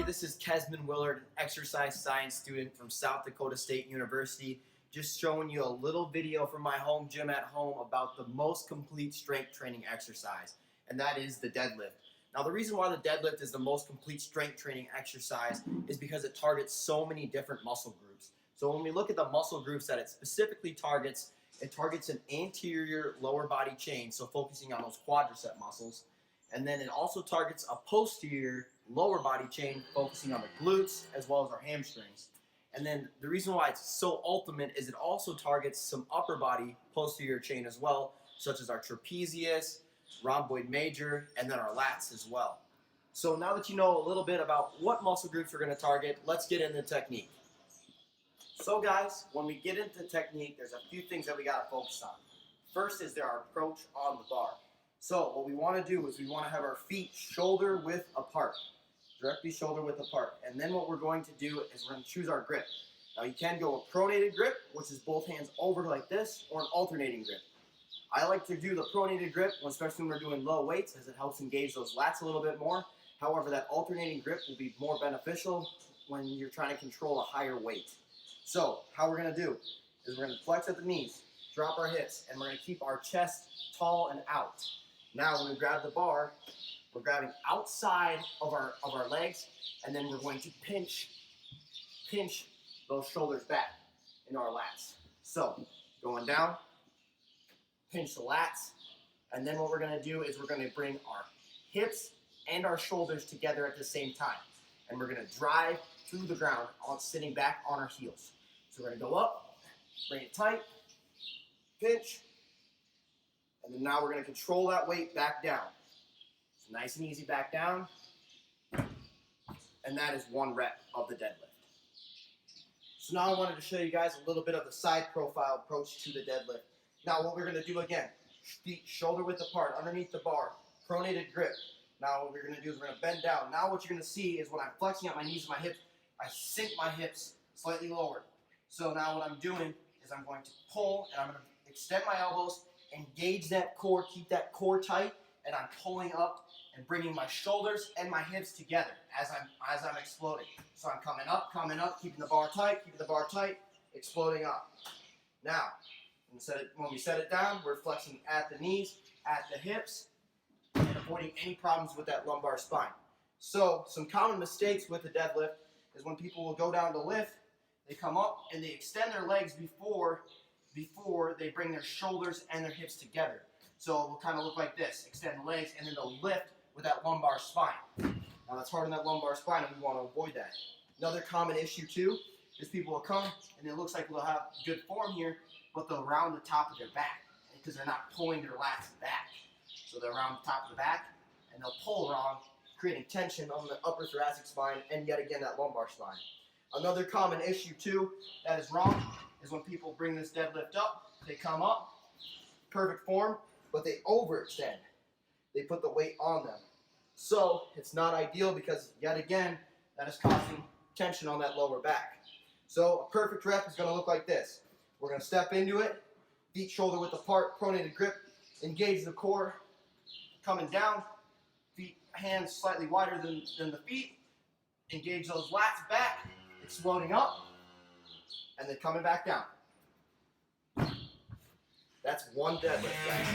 this is Kesman Willard, an exercise science student from South Dakota State University, just showing you a little video from my home gym at home about the most complete strength training exercise, and that is the deadlift. Now, the reason why the deadlift is the most complete strength training exercise is because it targets so many different muscle groups. So when we look at the muscle groups that it specifically targets, it targets an anterior lower body chain, so focusing on those quadricep muscles. And then it also targets a posterior lower body chain, focusing on the glutes as well as our hamstrings. And then the reason why it's so ultimate is it also targets some upper body posterior chain as well, such as our trapezius, rhomboid major, and then our lats as well. So now that you know a little bit about what muscle groups we're going to target, let's get into technique. So guys, when we get into technique, there's a few things that we got to focus on. First is our approach on the bar. So what we want to do is we want to have our feet shoulder width apart, directly shoulder width apart. And then what we're going to do is we're going to choose our grip. Now you can go a pronated grip, which is both hands over like this, or an alternating grip. I like to do the pronated grip, especially when we're doing low weights, as it helps engage those lats a little bit more. However, that alternating grip will be more beneficial when you're trying to control a higher weight. So how we're going to do is we're going to flex at the knees, drop our hips, and we're going to keep our chest tall and out. Now when we grab the bar, we're grabbing outside of our legs, and then we're going to pinch those shoulders back in our lats. So going down, pinch the lats, and then what we're going to do is we're going to bring our hips and our shoulders together at the same time. And we're going to drive through the ground on sitting back on our heels. So we're going to go up, bring it tight, pinch, and then now we're going to control that weight back down. So nice and easy back down. And that is one rep of the deadlift. So now I wanted to show you guys a little bit of the side profile approach to the deadlift. Now what we're going to do again, feet shoulder width apart underneath the bar, pronated grip. Now what we're going to do is we're going to bend down. Now what you're going to see is when I'm flexing out my knees and my hips, I sink my hips slightly lower. So now what I'm doing is I'm going to pull and I'm going to extend my elbows, engage that core, keep that core tight, and I'm pulling up and bringing my shoulders and my hips together as I'm exploding. So I'm coming up, keeping the bar tight, exploding up. Now, when we set it down, we're flexing at the knees, at the hips, and avoiding any problems with that lumbar spine. So some common mistakes with the deadlift is when people will go down to lift, they come up and they extend their legs before they bring their shoulders and their hips together. So it will kind of look like this, extend the legs, and then they'll lift with that lumbar spine. Now that's hard on that lumbar spine, and we want to avoid that. Another common issue too is people will come and it looks like they'll have good form here, but they'll round the top of their back because they're not pulling their lats back. So they'll round the top of the back and they'll pull wrong, creating tension on the upper thoracic spine and yet again that lumbar spine. Another common issue too that is wrong is when people bring this deadlift up, they come up, perfect form, but they overextend. They put the weight on them. So it's not ideal because yet again, that is causing tension on that lower back. So a perfect rep is going to look like this. We're going to step into it, feet shoulder width apart, pronated grip, engage the core, coming down, feet, hands slightly wider than the feet, engage those lats back, exploding up, and then coming back down. That's one deadlift, guys.